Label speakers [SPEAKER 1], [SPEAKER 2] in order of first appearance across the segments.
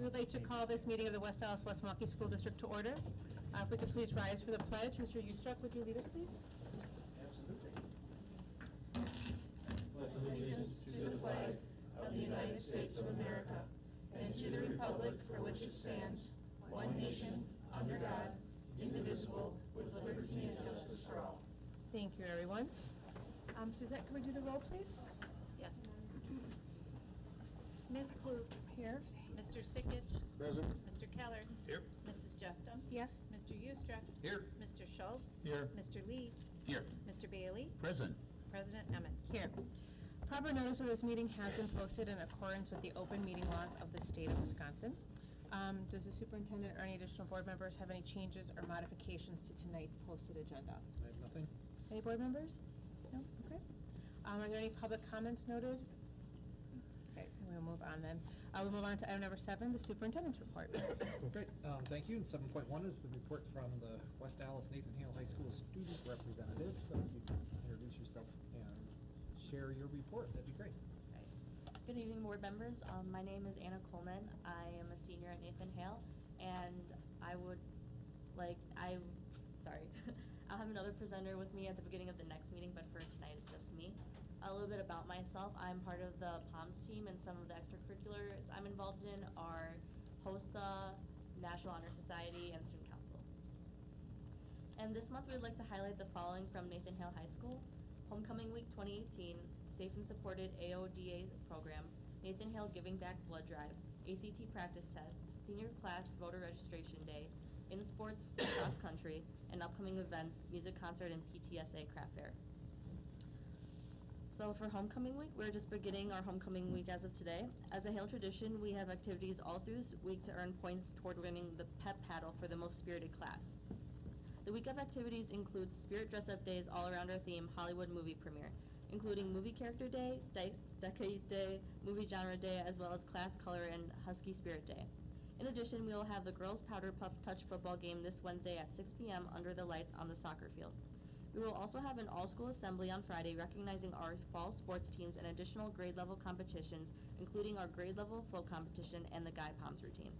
[SPEAKER 1] We would like to call this meeting of the West Allis-West Milwaukee School District to order. If we could please rise for the pledge. Mr. Ustruck, would you lead us, please?
[SPEAKER 2] Absolutely. Pledge allegiance to the flag of the United States of America and to the republic for which it stands, one nation, under God, indivisible, with liberty and justice for all.
[SPEAKER 1] Thank you, everyone. Suzette, can we do the roll, please?
[SPEAKER 3] Yes. Ms. Kluth.
[SPEAKER 1] Here.
[SPEAKER 3] Mr. Sikic.
[SPEAKER 4] Present.
[SPEAKER 3] Mr. Keller.
[SPEAKER 4] Here.
[SPEAKER 3] Mrs. Justum.
[SPEAKER 1] Yes.
[SPEAKER 3] Mr. Ustruck.
[SPEAKER 4] Here.
[SPEAKER 3] Mr. Schultz.
[SPEAKER 4] Here.
[SPEAKER 3] Mr. Lee.
[SPEAKER 4] Here.
[SPEAKER 3] Mr. Bailey.
[SPEAKER 4] Present.
[SPEAKER 3] President Emmons.
[SPEAKER 1] Here. Proper notice of this meeting has been posted in accordance with the open meeting laws of the state of Wisconsin. Does the superintendent or any additional board members have any changes or modifications to tonight's posted agenda?
[SPEAKER 4] I have nothing.
[SPEAKER 1] Any board members? No? Okay. Are there any public comments noted? Okay, we'll move on then. We'll move on to item number 7, the superintendent's report.
[SPEAKER 5] Great, thank you. And 7.1 is the report from the West Allis Nathan Hale High School student representative. So if you could introduce yourself and share your report, that'd be great.
[SPEAKER 6] Good evening, board members. My name is Anna Coleman. I am a senior at Nathan Hale, and I'll have another presenter with me at the beginning of the next meeting, but for tonight it's just me. A little bit about myself. I'm part of the POMS team, and some of the extracurriculars I'm involved in are HOSA, National Honor Society, and Student Council. And this month we'd like to highlight the following from Nathan Hale High School: Homecoming Week 2018, Safe and Supported AODA program, Nathan Hale Giving Back Blood Drive, ACT practice test, senior class voter registration day, in sports, cross country, and upcoming events, music concert, and PTSA craft fair. So for homecoming week, we're just beginning our homecoming week as of today. As a Hale tradition, we have activities all through this week to earn points toward winning the pep paddle for the most spirited class. The week of activities includes spirit dress-up days all around our theme, Hollywood movie premiere, including movie character day, decade day, movie genre day, as well as class color and husky spirit day. In addition, we will have the girls' powder puff touch football game this Wednesday at 6 p.m. under the lights on the soccer field. We will also have an all-school assembly on Friday recognizing our fall sports teams and additional grade-level competitions, including our grade-level folk competition and the Guy Palms routine.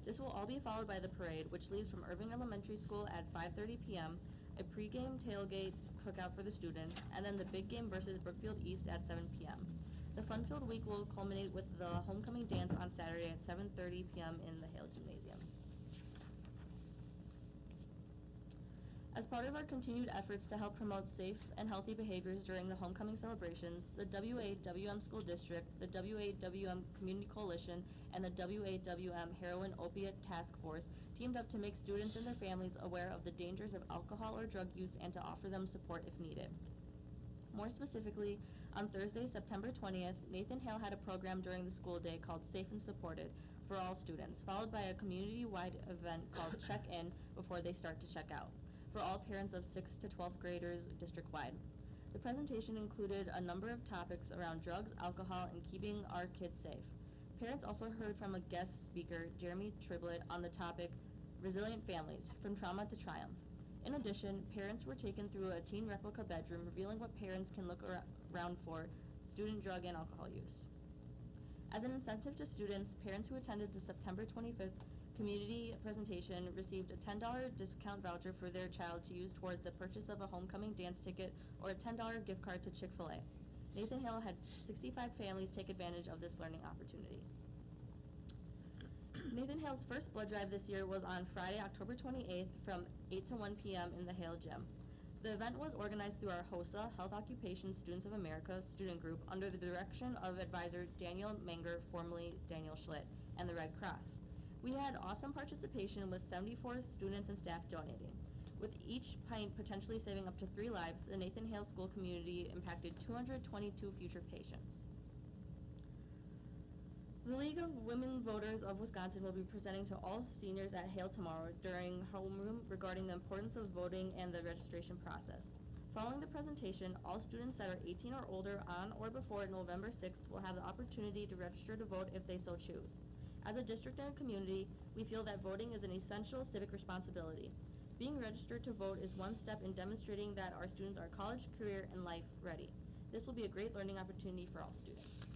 [SPEAKER 6] This will all be followed by the parade, which leaves from Irving Elementary School at 5:30 p.m., a pregame tailgate cookout for the students, and then the big game versus Brookfield East at 7 p.m. The fun-filled week will culminate with the homecoming dance on Saturday at 7:30 p.m. in the Hale Gymnasium. As part of our continued efforts to help promote safe and healthy behaviors during the homecoming celebrations, the WAWM School District, the WAWM Community Coalition, and the WAWM Heroin Opiate Task Force teamed up to make students and their families aware of the dangers of alcohol or drug use and to offer them support if needed. More specifically, on Thursday, September 20th, Nathan Hale had a program during the school day called Safe and Supported for all students, followed by a community-wide event called Check-In before they start to check out, for all parents of 6th to 12th graders district-wide. The presentation included a number of topics around drugs, alcohol, and keeping our kids safe. Parents also heard from a guest speaker, Jeremy Triblett, on the topic, Resilient Families, From Trauma to Triumph. In addition, parents were taken through a teen replica bedroom, revealing what parents can look around for student drug and alcohol use. As an incentive to students, parents who attended the September 25th community presentation received a $10 discount voucher for their child to use toward the purchase of a homecoming dance ticket or a $10 gift card to Chick-fil-A. Nathan Hale had 65 families take advantage of this learning opportunity. Nathan Hale's first blood drive this year was on Friday, October 28th from 8 to 1 p.m. in the Hale Gym. The event was organized through our HOSA, Health Occupation Students of America student group under the direction of advisor Daniel Manger, formerly Daniel Schlitt, and the Red Cross. We had awesome participation with 74 students and staff donating. With each pint potentially saving up to 3 lives, the Nathan Hale School community impacted 222 future patients. The League of Women Voters of Wisconsin will be presenting to all seniors at Hale tomorrow during homeroom regarding the importance of voting and the registration process. Following the presentation, all students that are 18 or older on or before November 6th will have the opportunity to register to vote if they so choose. As a district and a community, we feel that voting is an essential civic responsibility. Being registered to vote is one step in demonstrating that our students are college, career, and life ready. This will be a great learning opportunity for all students.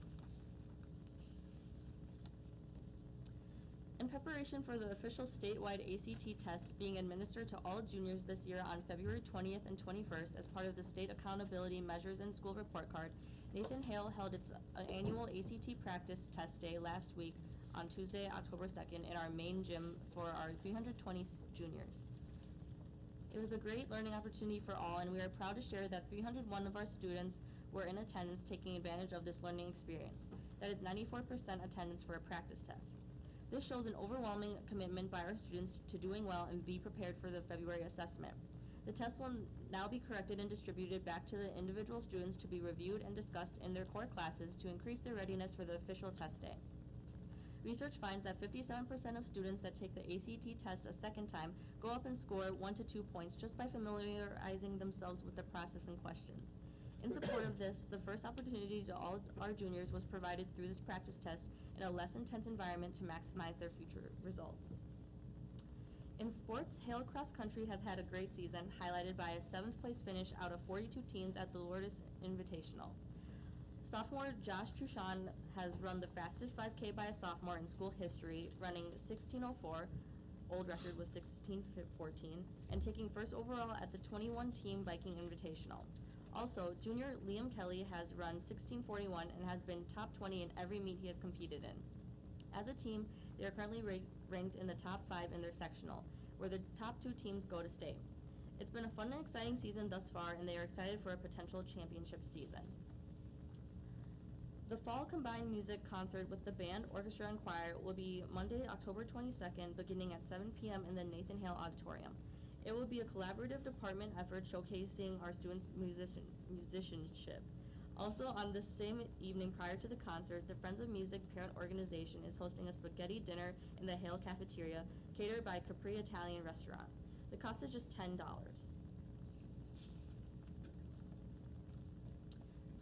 [SPEAKER 6] In preparation for the official statewide ACT test being administered to all juniors this year on February 20th and 21st as part of the State Accountability Measures and School Report Card, Nathan Hale held its annual ACT practice test day last week on Tuesday, October 2nd in our main gym for our 320 juniors. It was a great learning opportunity for all, and we are proud to share that 301 of our students were in attendance taking advantage of this learning experience. That is 94% attendance for a practice test. This shows an overwhelming commitment by our students to doing well and be prepared for the February assessment. The test will now be corrected and distributed back to the individual students to be reviewed and discussed in their core classes to increase their readiness for the official test day. Research finds that 57% of students that take the ACT test a second time go up and score 1 to 2 points just by familiarizing themselves with the process and questions. In support of this, the first opportunity to all our juniors was provided through this practice test in a less intense environment to maximize their future results. In sports, Hale Cross Country has had a great season, highlighted by a 7th place finish out of 42 teams at the Lourdes Invitational. Sophomore Josh Truchon has run the fastest 5K by a sophomore in school history, running 16:04. Old record was 16:14, and taking first overall at the 21-team Viking Invitational. Also, junior Liam Kelly has run 16:41 and has been top 20 in every meet he has competed in. As a team, they are currently ranked in the top 5 in their sectional, where the top 2 teams go to state. It's been a fun and exciting season thus far, and they are excited for a potential championship season. The fall combined music concert with the band, orchestra, and choir will be Monday, October 22nd, beginning at 7 p.m. in the Nathan Hale Auditorium. It will be a collaborative department effort showcasing our students' musicianship. Also, on the same evening prior to the concert, the Friends of Music parent organization is hosting a spaghetti dinner in the Hale cafeteria, catered by Capri Italian Restaurant. The cost is just $10.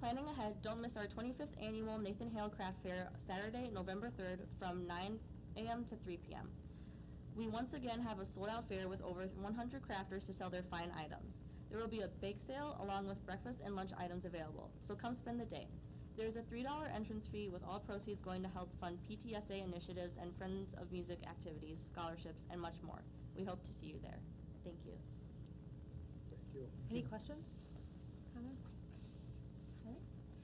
[SPEAKER 6] Planning ahead, don't miss our 25th annual Nathan Hale Craft Fair, Saturday, November 3rd, from 9 a.m. to 3 p.m. We once again have a sold-out fair with over 100 crafters to sell their fine items. There will be a bake sale along with breakfast and lunch items available, so come spend the day. There's a $3 entrance fee with all proceeds going to help fund PTSA initiatives and Friends of Music activities, scholarships, and much more. We hope to see you there. Thank you.
[SPEAKER 5] Thank you.
[SPEAKER 1] Any questions, comments? All right.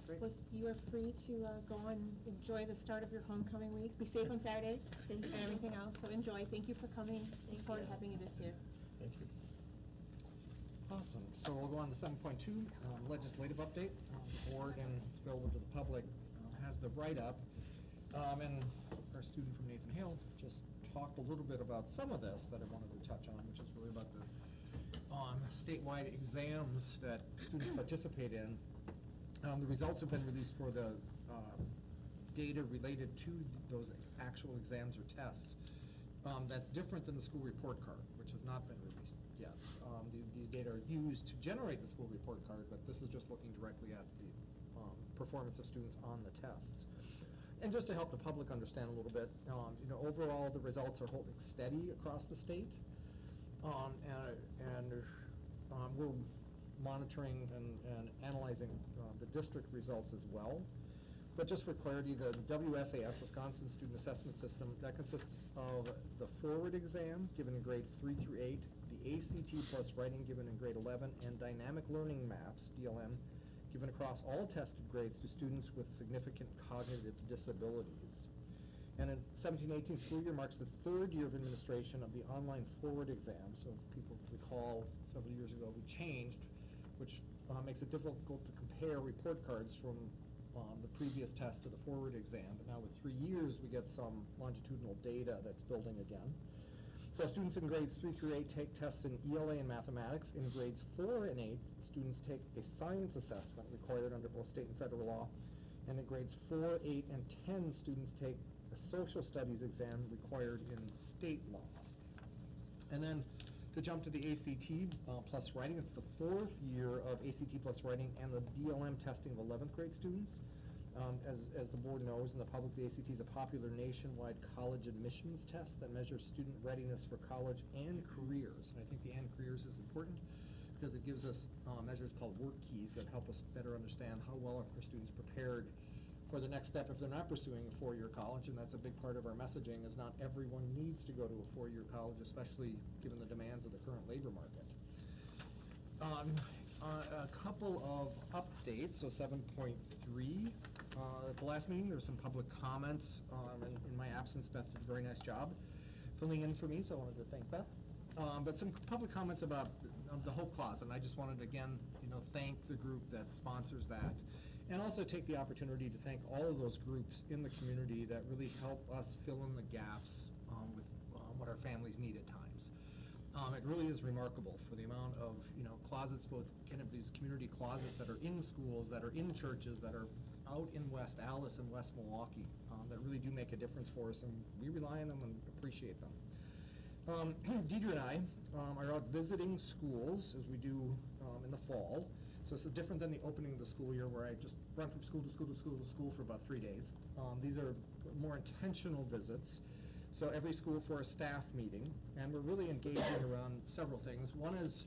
[SPEAKER 5] Great.
[SPEAKER 1] Well, you are free to go and enjoy the start of your homecoming week. Be safe on Saturday and everything else. So enjoy. Thank you for coming. Look forward to having you this year.
[SPEAKER 4] Thank you.
[SPEAKER 5] Awesome. So we'll go on to 7.2, legislative update. The board, and it's available to the public, has the write-up. And our student from Nathan Hale just talked a little bit about some of this that I wanted to touch on, which is really about the statewide exams that students participate in. The results have been released for the data related to those actual exams or tests. That's different than the school report card, which has not been released yet. These data are used to generate the school report card, but this is just looking directly at the performance of students on the tests. And just to help the public understand a little bit, overall the results are holding steady across the state, and we're monitoring and analyzing the district results as well. But just for clarity, the WSAS, Wisconsin Student Assessment System, that consists of the forward exam given in grades 3 through 8, the ACT plus writing given in grade 11, and dynamic learning maps, DLM, given across all tested grades to students with significant cognitive disabilities. And in 17-18 school year marks the 3rd year of administration of the online forward exam. So if people recall, several years ago we changed, which makes it difficult to compare report cards from the previous test to the forward exam. But now with 3 years, we get some longitudinal data that's building again. So students in grades 3 through 8 take tests in ELA and mathematics. In grades 4 and 8, students take a science assessment required under both state and federal law. And in grades 4, 8, and 10, students take a social studies exam required in state law. And then to jump to the ACT plus writing, it's the 4th year of ACT plus writing and the DLM testing of 11th grade students. As the board knows and the public, the ACT is a popular nationwide college admissions test that measures student readiness for college and careers. And I think the and careers is important because it gives us measures called work keys that help us better understand how well are our students prepared for the next step if they're not pursuing a four-year college, and that's a big part of our messaging, is not everyone needs to go to a four-year college, especially given the demands of the current labor market. A couple of updates, so 7.3. At the last meeting, there were some public comments. In my absence, Beth did a very nice job filling in for me, so I wanted to thank Beth. But some public comments about the Hope Clause, and I just wanted to, again, thank the group that sponsors that, and also take the opportunity to thank all of those groups in the community that really help us fill in the gaps with what our families need at times. It really is remarkable for the amount of, closets, both kind of these community closets that are in schools, that are in churches, that are out in West Allis and West Milwaukee, that really do make a difference for us, and we rely on them and appreciate them. Deidre and I are out visiting schools, as we do in the fall. So this is different than the opening of the school year, where I just run from school to school to school to school for about 3 days. These are more intentional visits. So every school for a staff meeting, and we're really engaging around several things. One is,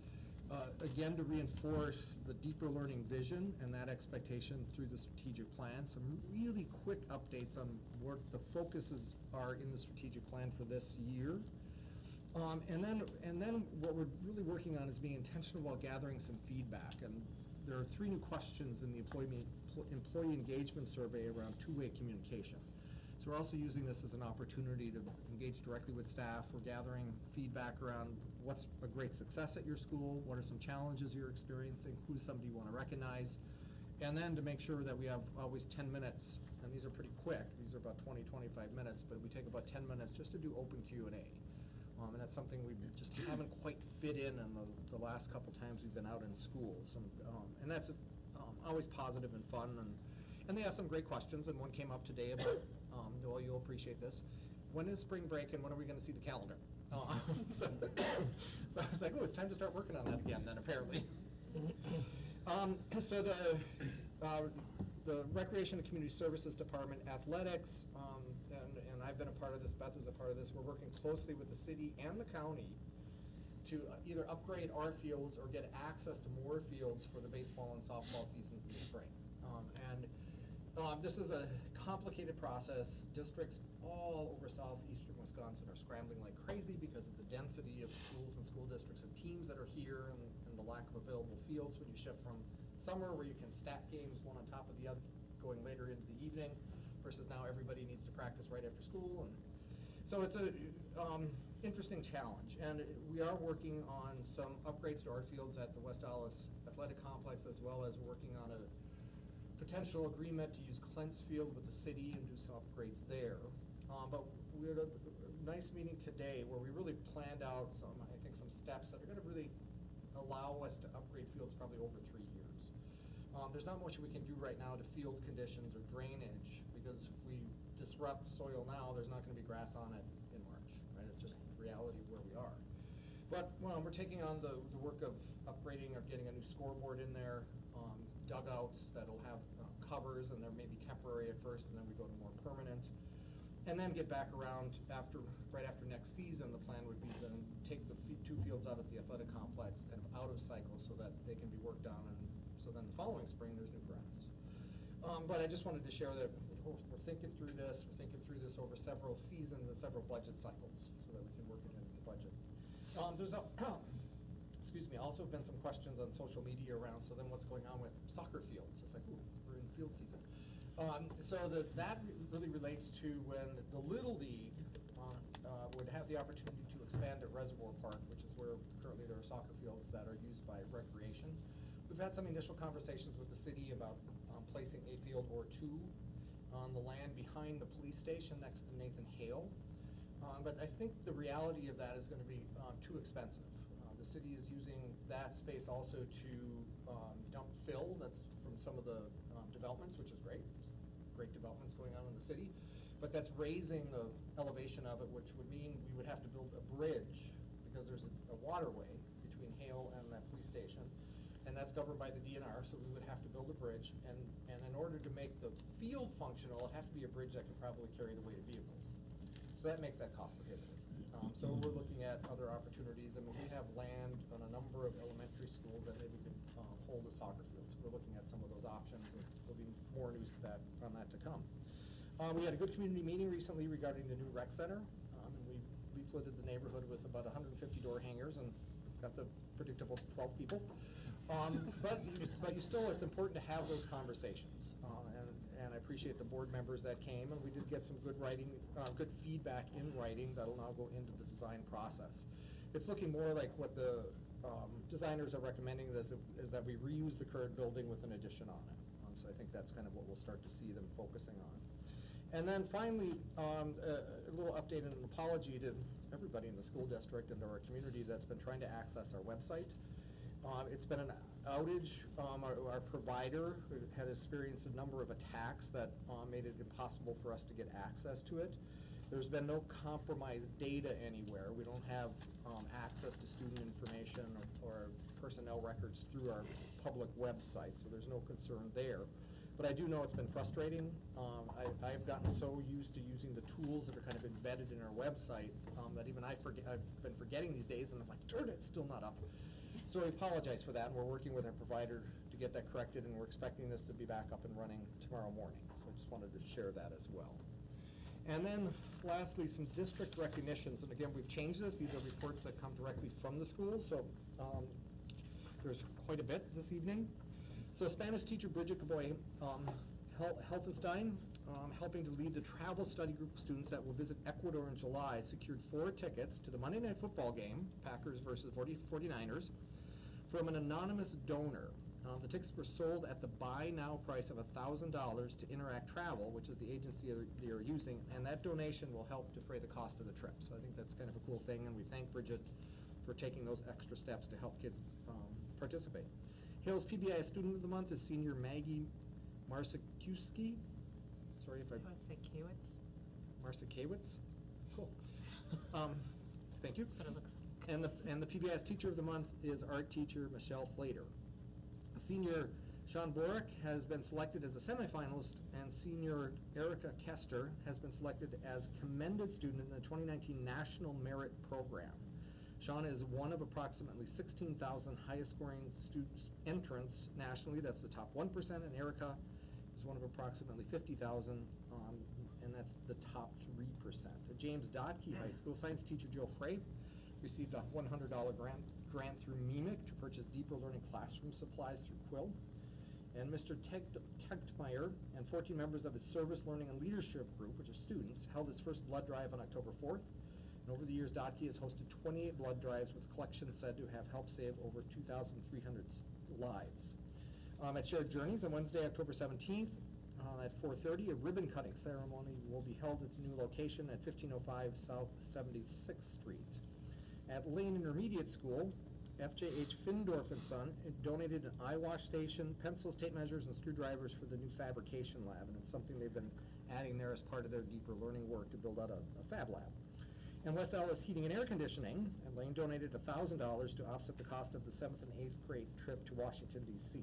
[SPEAKER 5] again, to reinforce the deeper learning vision and that expectation through the strategic plan. Some really quick updates on what the focuses are in the strategic plan for this year. And then what we're really working on is being intentional while gathering some feedback. And there are 3 new questions in the employee engagement survey around two-way communication. So we're also using this as an opportunity to engage directly with staff. We're gathering feedback around what's a great success at your school, what are some challenges you're experiencing, who's somebody you want to recognize, and then to make sure that we have always 10 minutes, and these are pretty quick. These are about 20, 25 minutes, but we take about 10 minutes just to do open Q&A. And that's something we just haven't quite fit in the last couple times we've been out in schools. And that's always positive and fun. And they asked some great questions, and one came up today about, Noel, you'll appreciate this. When is spring break, and when are we going to see the calendar? So I was like, oh, it's time to start working on that again, then, apparently. So the Recreation and Community Services Department, athletics, and I've been a part of this, Beth is a part of this, we're working closely with the city and the county to either upgrade our fields or get access to more fields for the baseball and softball seasons in the spring. This is a complicated process. Districts all over southeastern Wisconsin are scrambling like crazy because of the density of schools and school districts and teams that are here, and the lack of available fields when you shift from summer, where you can stack games one on top of the other going later into the evening, versus now everybody needs to practice right after school. And so it's a interesting challenge, and we are working on some upgrades to our fields at the West Allis Athletic Complex, as well as working on a potential agreement to use Clent's Field with the city and do some upgrades there. But we had a nice meeting today where we really planned out some steps that are going to really allow us to upgrade fields probably over 3 years. There's not much we can do right now to field conditions or drainage, because if we disrupt soil now, there's not going to be grass on it in March, right? It's just the reality of where we are. But we're taking on the work of upgrading or getting a new scoreboard in there, dugouts that'll have covers, and they're maybe temporary at first, and then we go to more permanent. And then get back around right after next season. The plan would be then take the 2 fields out of the athletic complex, kind of out of cycle, so that they can be worked on, and so then the following spring there's new grass. But I just wanted to share that we're thinking through this. We're thinking through this over several seasons and several budget cycles, so that we can work it into the budget. There's also been some questions on social media around, so then what's going on with soccer fields? It's like, ooh, we're in field season. So that really relates to when the Little League would have the opportunity to expand at Reservoir Park, which is where currently there are soccer fields that are used by recreation. We've had some initial conversations with the city about placing a field or 2 on the land behind the police station next to Nathan Hale. But I think the reality of that is going to be too expensive. The city is using that space also to dump fill that's from some of the developments, which is great. Great developments going on in the city. But that's raising the elevation of it, which would mean we would have to build a bridge, because there's a waterway between Hale and that police station. And that's governed by the DNR, so we would have to build a bridge. And in order to make the field functional, it'd have to be a bridge that could probably carry the weight of vehicles. So that makes that cost prohibitive. So we're looking at other opportunities. I mean, we have land on a number of elementary schools that maybe could hold a soccer field. So we're looking at some of those options, and there'll be more news on that to come. We had a good community meeting recently regarding the new rec center, and we leafleted the neighborhood with about 150 door hangers and got the predictable 12 people. But it's important to have those conversations, and I appreciate the board members that came, and we did get some good good feedback in writing that'll now go into the design process. It's looking more like what the designers are recommending is that we reuse the current building with an addition on it. So I think that's kind of what we'll start to see them focusing on. And then finally, a little update and an apology to everybody in the school district and to our community that's been trying to access our website. It's been an outage. Our provider had experienced a number of attacks that made it impossible for us to get access to it. There's been no compromised data anywhere. We don't have access to student information or personnel records through our public website, so there's no concern there. But I do know it's been frustrating. I've gotten so used to using the tools that are kind of embedded in our website that even I've been forgetting these days, and I'm like, darn it, it's still not up. So we apologize for that, and we're working with our provider to get that corrected, and we're expecting this to be back up and running tomorrow morning. So I just wanted to share that as well. And then lastly, some district recognitions. And again, we've changed this. These are reports that come directly from the schools. So there's quite a bit this evening. So Spanish teacher Bridget Gaboy Helfenstein, helping to lead the travel study group of students that will visit Ecuador in July, secured 4 tickets to the Monday Night Football game, Packers versus 49ers, from an anonymous donor. The tickets were sold at the buy now price of $1,000 to Interact Travel, which is the agency they are using, and that donation will help defray the cost of the trip. So I think that's kind of a cool thing, and we thank Bridget for taking those extra steps to help kids participate. Hale's PBI Student of the Month is senior Maggie Marsikowski. Sorry if I...
[SPEAKER 3] I would say Kiewitz.
[SPEAKER 5] Marsikowitz? Cool. Thank you.
[SPEAKER 3] That's what it looks like.
[SPEAKER 5] And the PBI's Teacher of the Month is art teacher Michelle Flater. Senior Sean Borick has been selected as a semifinalist, and senior Erica Kester has been selected as commended student in the 2019 National Merit Program. Sean is one of approximately 16,000 highest scoring students entrants nationally. That's the top 1%, and Erica is one of approximately 50,000, and that's the top 3%. At James Dodke High School, science teacher Joe Frey received a $100 grant through MEMIC to purchase deeper learning classroom supplies through Quill. And Mr. Tegtmeyer and 14 members of his service learning and leadership group, which are students, held his first blood drive on October 4th. And over the years, Dotke has hosted 28 blood drives with collections said to have helped save over 2,300 lives. At Shared Journeys on Wednesday, October 17th, at 4:30, a ribbon cutting ceremony will be held at the new location at 1505 South 76th Street. At Lane Intermediate School, FJH Findorf and Son donated an eye wash station, pencils, tape measures, and screwdrivers for the new fabrication lab, and it's something they've been adding there as part of their deeper learning work to build out a fab lab. And West Allis Heating and Air Conditioning, and Lane donated $1,000 to offset the cost of the 7th and 8th grade trip to Washington, D.C.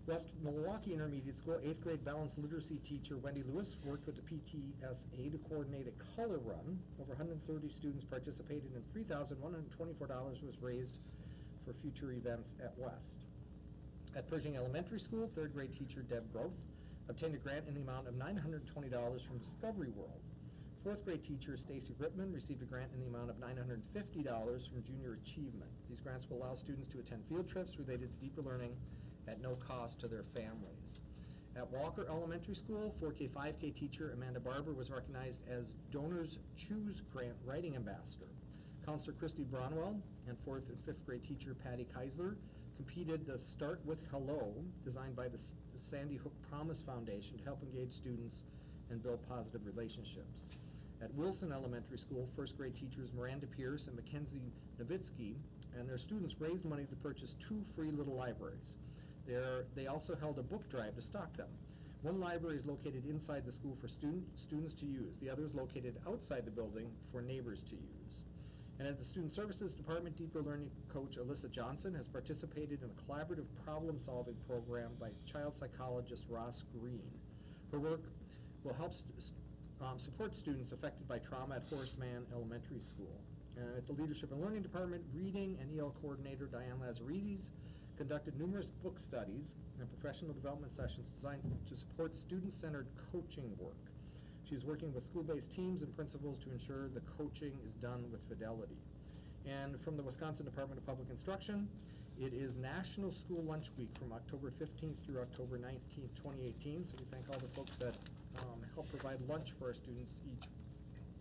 [SPEAKER 5] West Milwaukee Intermediate School 8th grade balanced literacy teacher Wendy Lewis worked with the PTSA to coordinate a color run. Over 130 students participated, and $3,124 was raised for future events at West. At Pershing Elementary School, 3rd grade teacher Deb Groth obtained a grant in the amount of $920 from Discovery World. 4th grade teacher Stacy Ripman received a grant in the amount of $950 from Junior Achievement. These grants will allow students to attend field trips related to deeper learning at no cost to their families. At Walker Elementary School, 4K, 5K teacher Amanda Barber was recognized as Donors Choose Grant Writing Ambassador. Counselor Christy Bronwell and 4th and 5th grade teacher Patty Keisler competed the Start With Hello, designed by the Sandy Hook Promise Foundation to help engage students and build positive relationships. At Wilson Elementary School, 1st grade teachers Miranda Pierce and Mackenzie Nowitzki and their students raised money to purchase 2 free little libraries. They also held a book drive to stock them. One library is located inside the school for students to use. The other is located outside the building for neighbors to use. And at the Student Services Department, Deeper Learning coach Alyssa Johnson has participated in a collaborative problem-solving program by child psychologist Ross Green. Her work will help supports students affected by trauma at Horace Mann Elementary School. And it's a Leadership and Learning Department reading and EL coordinator, Diane Lazarizes, conducted numerous book studies and professional development sessions designed to support student-centered coaching work. She's working with school-based teams and principals to ensure the coaching is done with fidelity. And from the Wisconsin Department of Public Instruction, it is National School Lunch Week from October 15th through October 19th, 2018. So we thank all the folks that help provide lunch for our students each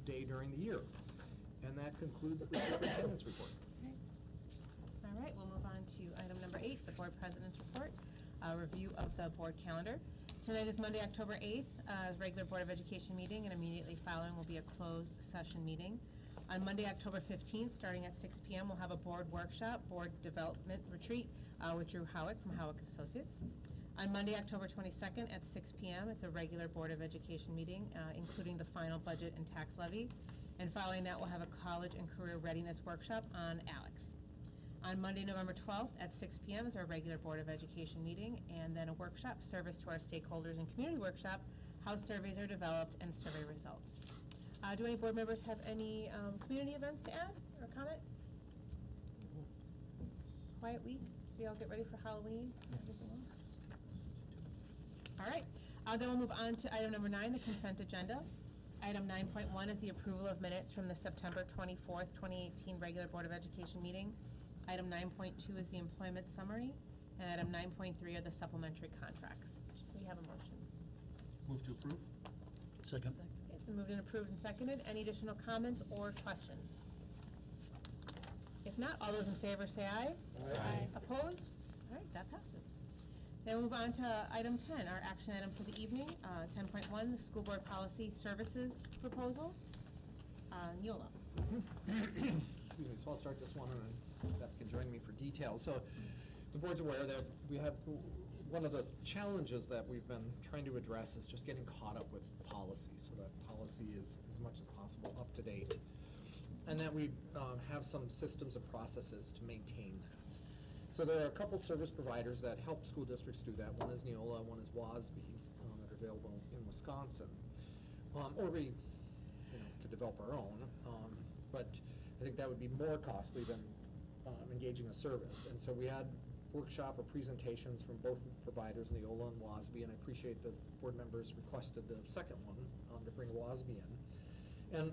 [SPEAKER 5] day during the year. And that concludes the superintendent's report.
[SPEAKER 1] All right, we'll move on to item number 8, the board president's report, a review of the board calendar. Tonight is Monday, October 8th, regular Board of Education meeting, and immediately following will be a closed session meeting. On Monday, October 15th, starting at 6 p.m., we'll have a board workshop, board development retreat with Drew Howick from Howick Associates. On Monday, October 22nd at 6 p.m., it's a regular Board of Education meeting, including the final budget and tax levy. And following that, we'll have a college and career readiness workshop on ALEX. On Monday, November 12th at 6 p.m. is our regular Board of Education meeting, and then a workshop, service to our stakeholders and community workshop, how surveys are developed and survey results. Do any board members have any community events to add or comment? Quiet week, we all get ready for Halloween and everything else. All right, then we'll move on to item number 9, the consent agenda. Item 9.1 is the approval of minutes from the September 24th, 2018 regular Board of Education meeting. Item 9.2 is the employment summary, and item 9.3 are the supplementary contracts. Do we have a motion?
[SPEAKER 4] Move to approve. Second.
[SPEAKER 1] It's been moved and approved and seconded. Any additional comments or questions? If not, all those in favor say aye.
[SPEAKER 4] Aye.
[SPEAKER 1] Opposed? All right, that passes. Then we'll move on to item 10, our action item for the evening. 10.1, the school board policy services proposal. Neola.
[SPEAKER 5] Excuse me, so I'll start this one and then Beth can join me for details. So the board's aware that we have, one of the challenges that we've been trying to address is just getting caught up with policy, so that policy is as much as possible up to date. And that we have some systems and processes to maintain that. So there are a couple service providers that help school districts do that. One is Neola, one is WASB, that are available in Wisconsin. Or we could develop our own, but I think that would be more costly than engaging a service. And so we had workshop or presentations from both providers, Neola and WASB, and I appreciate the board members requested the second one to bring WASB in. And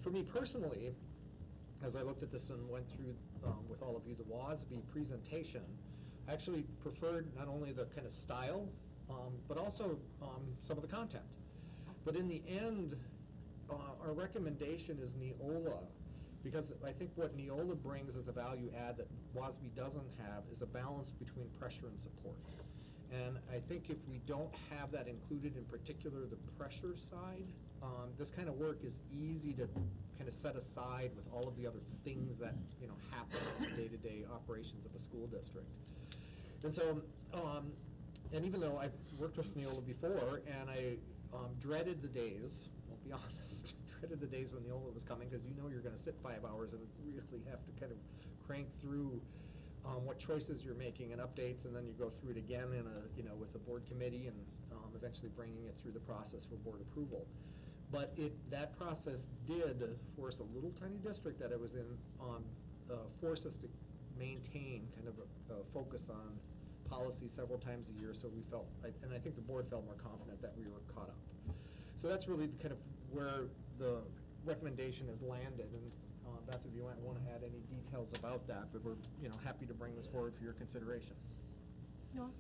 [SPEAKER 5] for me personally, as I looked at this and went through with all of you the WASB presentation, I actually preferred not only the kind of style, but also some of the content. But in the end, our recommendation is Neola, because I think what Neola brings as a value add that WASB doesn't have is a balance between pressure and support. And I think if we don't have that included, in particular the pressure side, this kind of work is easy to kind of set aside with all of the other things that happen in the day-to-day operations of a school district. And so, and even though I've worked with Neola before, and I dreaded the days, I'll be honest, dreaded the days when Neola was coming, because you're going to sit 5 hours and really have to kind of crank through what choices you're making and updates, and then you go through it again in a with a board committee, and eventually bringing it through the process for board approval. But that process did force a little tiny district that I was in, force us to maintain kind of a focus on policy several times a year, so we felt, and I think the board felt more confident that we were caught up. So that's really the kind of where the recommendation has landed, and Beth, if you want to add any details about that, but we're happy to bring this forward for your consideration.
[SPEAKER 1] No.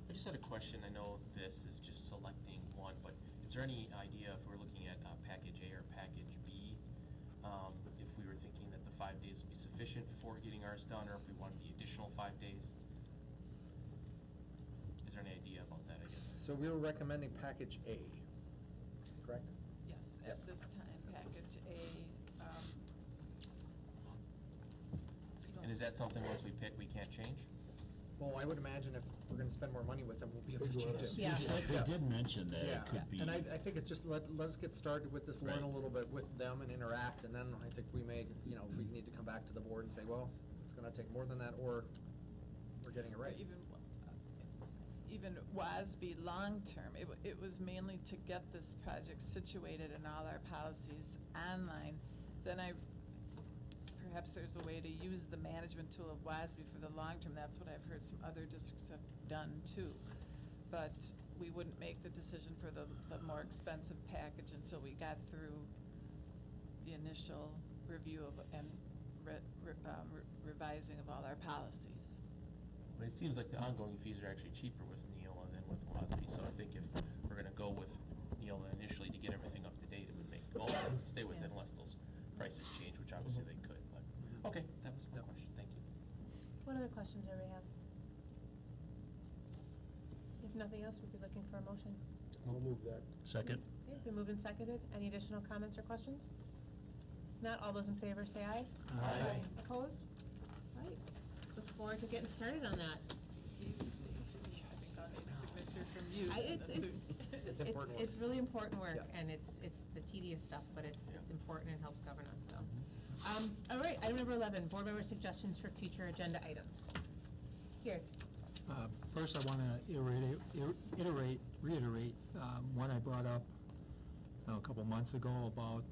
[SPEAKER 4] I just had a question. I know this is just selecting one, but is there any idea if we're looking at package A or package B, if we were thinking that the 5 days would be sufficient for getting ours done, or if we wanted the additional 5 days? Is there any idea about that, I guess?
[SPEAKER 5] So we were recommending package A, correct?
[SPEAKER 2] Yes, at this time, package A.
[SPEAKER 4] And is that something once we pick we can't change?
[SPEAKER 5] Well, I would imagine if we're going to spend more money with them, we'll be able to change it.
[SPEAKER 1] Yeah.
[SPEAKER 7] They did mention that it could be.
[SPEAKER 5] And I think it's just let us get started with this, learn a little bit with them and interact, and then I think we may, if we need to come back to the board and say, well, it's going to take more than that, or we're getting it right.
[SPEAKER 2] Even, even WASB long-term, it was mainly to get this project situated and all our policies online. Then perhaps there's a way to use the management tool of WASB for the long-term. That's what I've heard some other districts have done too. But we wouldn't make the decision for the more expensive package until we got through the initial review of and revising of all our policies.
[SPEAKER 4] But it seems like the ongoing fees are actually cheaper with Neola than with WASB, so I think if we're gonna go with Neola initially to get everything up to date, it would make most sense to stay with it unless those prices change, which obviously they could, but, okay, that was my question, thank you.
[SPEAKER 1] What other questions do we have? If nothing else, we'd be looking for a motion.
[SPEAKER 5] I'll move that.
[SPEAKER 7] Second?
[SPEAKER 1] Okay, been moved and seconded. Any additional comments or questions? Not all those in favor say aye.
[SPEAKER 7] Aye.
[SPEAKER 1] Opposed? All right. Look forward to getting started on that.
[SPEAKER 2] Signature from you.
[SPEAKER 5] It's important work.
[SPEAKER 1] It's really important work,
[SPEAKER 5] Yeah.
[SPEAKER 1] and it's the tedious stuff, but it's important and helps govern us, so. All right, item number 11, board member suggestions for future agenda items. Here.
[SPEAKER 8] First, I want to reiterate one I brought up a couple months ago about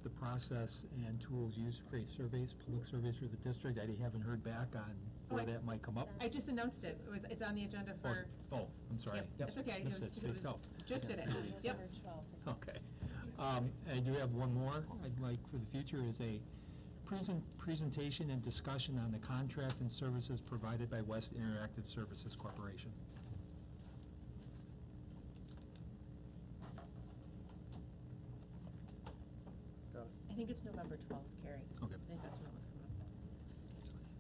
[SPEAKER 8] the process and tools used to create surveys, public surveys for the district. I haven't heard back on where that might come up.
[SPEAKER 1] I just announced it. It's on the agenda for.
[SPEAKER 8] Oh, I'm sorry.
[SPEAKER 1] Yep, it's okay.
[SPEAKER 8] Missed it, spaced out.
[SPEAKER 1] Just did it. Yep.
[SPEAKER 8] Okay. I do have one more I'd like for the future is a presentation and discussion on the contract and services provided by West Interactive Services Corporation.
[SPEAKER 5] Got it.
[SPEAKER 1] I think it's November 12th, Carrie.
[SPEAKER 8] Okay.
[SPEAKER 1] I think that's when it was coming up.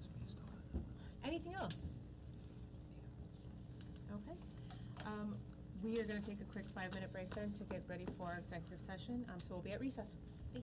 [SPEAKER 8] Spaced out.
[SPEAKER 1] Anything else? Okay. We are going to take a quick 5-minute break then to get ready for our executive session, so we'll be at recess.